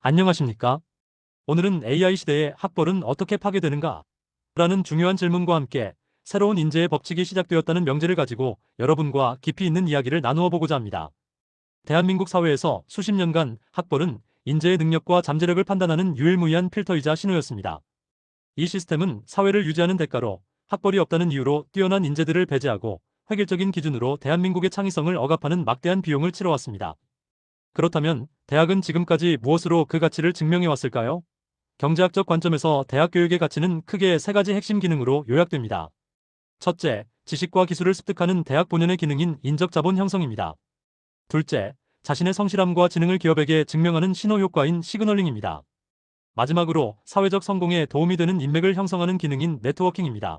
안녕하십니까? 오늘은 AI 시대의 학벌은 어떻게 파괴되는가? 라는 중요한 질문과 함께 새로운 인재의 법칙이 시작되었다는 명제를 가지고 여러분과 깊이 있는 이야기를 나누어 보고자 합니다. 대한민국 사회에서 수십 년간 학벌은 인재의 능력과 잠재력을 판단하는 유일무이한 필터이자 신호였습니다. 이 시스템은 사회를 유지하는 대가로 학벌이 없다는 이유로 뛰어난 인재들을 배제하고 획일적인 기준으로 대한민국의 창의성을 억압하는 막대한 비용을 치러왔습니다. 그렇다면 대학은 지금까지 무엇으로 그 가치를 증명해 왔을까요? 경제학적 관점에서 대학 교육의 가치는 크게 세 가지 핵심 기능으로 요약됩니다. 첫째, 지식과 기술을 습득하는 대학 본연의 기능인 인적 자본 형성입니다. 둘째, 자신의 성실함과 지능을 기업에게 증명하는 신호 효과인 시그널링입니다. 마지막으로 사회적 성공에 도움이 되는 인맥을 형성하는 기능인 네트워킹입니다.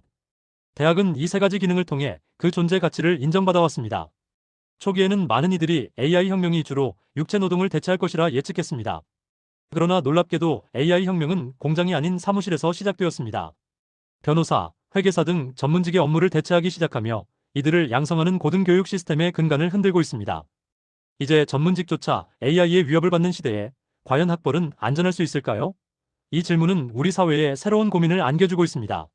대학은 이 세 가지 기능을 통해 그 존재 가치를 인정받아왔습니다. 초기에는 많은 이들이 AI 혁명이 주로 육체 노동을 대체할 것이라 예측했습니다. 그러나 놀랍게도 AI 혁명은 공장이 아닌 사무실에서 시작되었습니다. 변호사, 회계사 등 전문직의 업무를 대체하기 시작하며 이들을 양성하는 고등교육 시스템의 근간을 흔들고 있습니다. 이제 전문직조차 AI의 위협을 받는 시대에 과연 학벌은 안전할 수 있을까요? 이 질문은 우리 사회에 새로운 고민을 안겨주고 있습니다.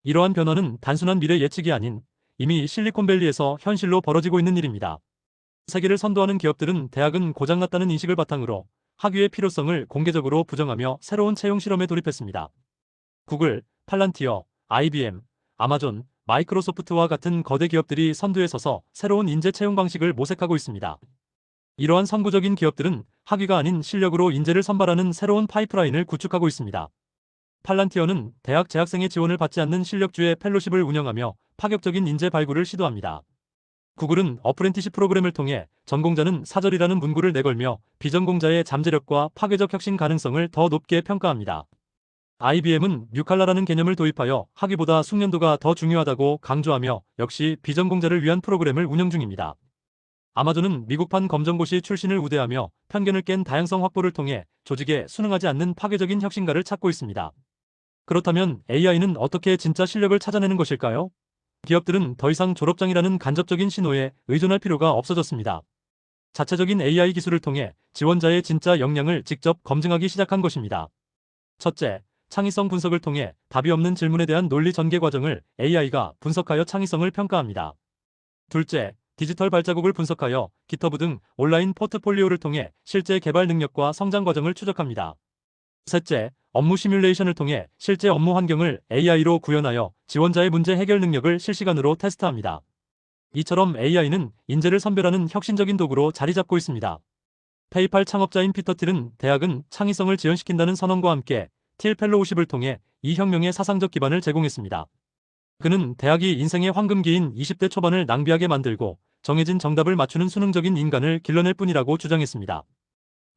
이러한 변화는 단순한 미래 예측이 아닌 이미 실리콘밸리에서 현실로 벌어지고 있는 일입니다. 세계를 선도하는 기업들은 대학은 고장났다는 인식을 바탕으로 학위의 필요성을 공개적으로 부정하며 새로운 채용 실험에 돌입했습니다. 구글, 팔란티어, IBM, 아마존, 마이크로소프트와 같은 거대 기업들이 선두에 서서 새로운 인재 채용 방식을 모색하고 있습니다. 이러한 선구적인 기업들은 학위가 아닌 실력으로 인재를 선발하는 새로운 파이프라인을 구축하고 있습니다. 팔란티어는 대학 재학생의 지원을 받지 않는 실력주의 펠로십을 운영하며 파격적인 인재 발굴을 시도합니다. 구글은 어프렌티십 프로그램을 통해 전공자는 사절이라는 문구를 내걸며 비전공자의 잠재력과 파괴적 혁신 가능성을 더 높게 평가합니다. IBM은 뉴칼라라는 개념을 도입하여 학위보다 숙련도가 더 중요하다고 강조하며 역시 비전공자를 위한 프로그램을 운영 중입니다. 아마존은 미국판 검정고시 출신을 우대하며 편견을 깬 다양성 확보를 통해 조직에 순응하지 않는 파괴적인 혁신가를 찾고 있습니다. 그렇다면 AI는 어떻게 진짜 실력을 찾아내는 것일까요? 기업들은 더 이상 졸업장이라는 간접적인 신호에 의존할 필요가 없어졌습니다. 자체적인 AI 기술을 통해 지원자의 진짜 역량을 직접 검증하기 시작한 것입니다. 첫째, 창의성 분석을 통해 답이 없는 질문에 대한 논리 전개 과정을 AI가 분석하여 창의성을 평가합니다. 둘째, 디지털 발자국을 분석하여 GitHub 등 온라인 포트폴리오를 통해 실제 개발 능력과 성장 과정을 추적합니다. 셋째, 업무 시뮬레이션을 통해 실제 업무 환경을 AI로 구현하여 지원자의 문제 해결 능력을 실시간으로 테스트합니다. 이처럼 AI는 인재를 선별하는 혁신적인 도구로 자리 잡고 있습니다. 페이팔 창업자인 피터 틸은 대학은 창의성을 지원시킨다는 선언과 함께 틸 펠로우십을 통해 이 혁명의 사상적 기반을 제공했습니다. 그는 대학이 인생의 황금기인 20대 초반을 낭비하게 만들고 정해진 정답을 맞추는 수능적인 인간을 길러낼 뿐이라고 주장했습니다.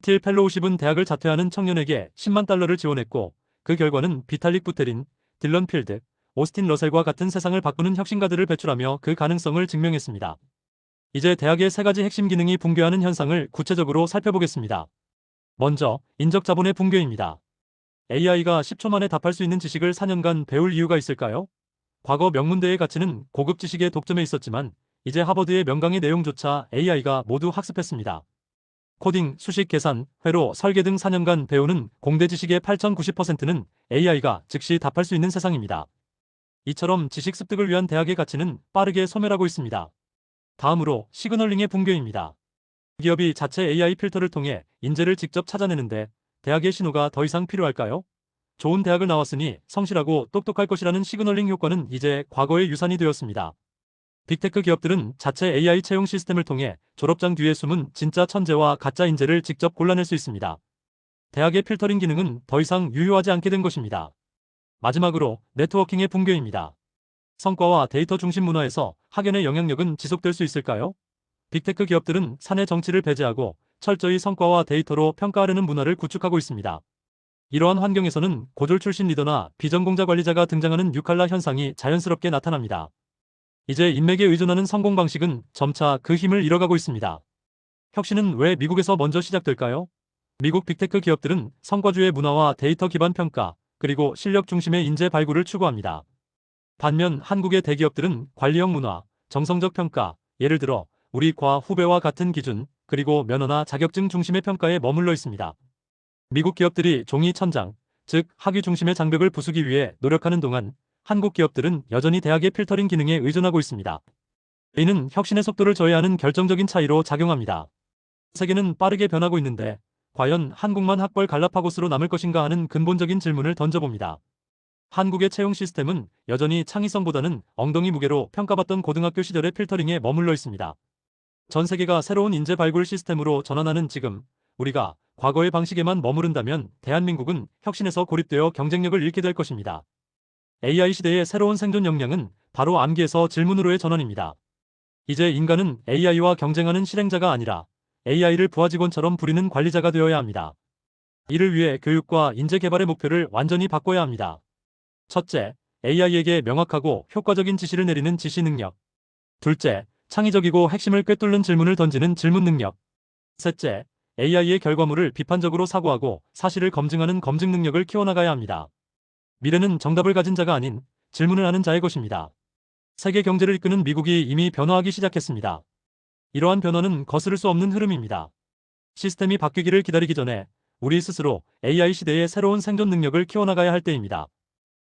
틸 펠로우십은 대학을 자퇴하는 청년에게 10만 달러를 지원했고 그 결과는 비탈릭 부테린, 딜런 필드, 오스틴 러셀과 같은 세상을 바꾸는 혁신가들을 배출하며 그 가능성을 증명했습니다. 이제 대학의 세 가지 핵심 기능이 붕괴하는 현상을 구체적으로 살펴보겠습니다. 먼저 인적 자본의 붕괴입니다. AI가 10초 만에 답할 수 있는 지식을 4년간 배울 이유가 있을까요? 과거 명문대의 가치는 고급 지식의 독점에 있었지만 이제 하버드의 명강의 내용조차 AI가 모두 학습했습니다. 코딩, 수식 계산, 회로, 설계 등 4년간 배우는 공대 지식의 8,090%는 AI가 즉시 답할 수 있는 세상입니다. 이처럼 지식 습득을 위한 대학의 가치는 빠르게 소멸하고 있습니다. 다음으로 시그널링의 붕괴입니다. 기업이 자체 AI 필터를 통해 인재를 직접 찾아내는데 대학의 신호가 더 이상 필요할까요? 좋은 대학을 나왔으니 성실하고 똑똑할 것이라는 시그널링 효과는 이제 과거의 유산이 되었습니다. 빅테크 기업들은 자체 AI 채용 시스템을 통해 졸업장 뒤에 숨은 진짜 천재와 가짜 인재를 직접 골라낼 수 있습니다. 대학의 필터링 기능은 더 이상 유효하지 않게 된 것입니다. 마지막으로 네트워킹의 붕괴입니다. 성과와 데이터 중심 문화에서 학연의 영향력은 지속될 수 있을까요? 빅테크 기업들은 사내 정치를 배제하고 철저히 성과와 데이터로 평가하려는 문화를 구축하고 있습니다. 이러한 환경에서는 고졸 출신 리더나 비전공자 관리자가 등장하는 뉴칼라 현상이 자연스럽게 나타납니다. 이제 인맥에 의존하는 성공 방식은 점차 그 힘을 잃어가고 있습니다. 혁신은 왜 미국에서 먼저 시작될까요? 미국 빅테크 기업들은 성과주의 문화와 데이터 기반 평가, 그리고 실력 중심의 인재 발굴을 추구합니다. 반면 한국의 대기업들은 관리형 문화, 정성적 평가, 예를 들어 우리 과 후배와 같은 기준, 그리고 면허나 자격증 중심의 평가에 머물러 있습니다. 미국 기업들이 종이 천장, 즉 학위 중심의 장벽을 부수기 위해 노력하는 동안 한국 기업들은 여전히 대학의 필터링 기능에 의존하고 있습니다. 이는 혁신의 속도를 저해하는 결정적인 차이로 작용합니다. 세계는 빠르게 변하고 있는데 과연 한국만 학벌 갈라파고스로 남을 것인가 하는 근본적인 질문을 던져봅니다. 한국의 채용 시스템은 여전히 창의성보다는 엉덩이 무게로 평가받던 고등학교 시절의 필터링에 머물러 있습니다. 전 세계가 새로운 인재 발굴 시스템으로 전환하는 지금, 우리가 과거의 방식에만 머무른다면 대한민국은 혁신에서 고립되어 경쟁력을 잃게 될 것입니다. AI 시대의 새로운 생존 역량은 바로 암기에서 질문으로의 전환입니다. 이제 인간은 AI와 경쟁하는 실행자가 아니라 AI를 부하 직원처럼 부리는 관리자가 되어야 합니다. 이를 위해 교육과 인재 개발의 목표를 완전히 바꿔야 합니다. 첫째, AI에게 명확하고 효과적인 지시를 내리는 지시 능력. 둘째, 창의적이고 핵심을 꿰뚫는 질문을 던지는 질문 능력. 셋째, AI의 결과물을 비판적으로 사고하고 사실을 검증하는 검증 능력을 키워나가야 합니다. 미래는 정답을 가진 자가 아닌 질문을 하는 자의 것입니다. 세계 경제를 이끄는 미국이 이미 변화하기 시작했습니다. 이러한 변화는 거스를 수 없는 흐름입니다. 시스템이 바뀌기를 기다리기 전에 우리 스스로 AI 시대의 새로운 생존 능력을 키워나가야 할 때입니다.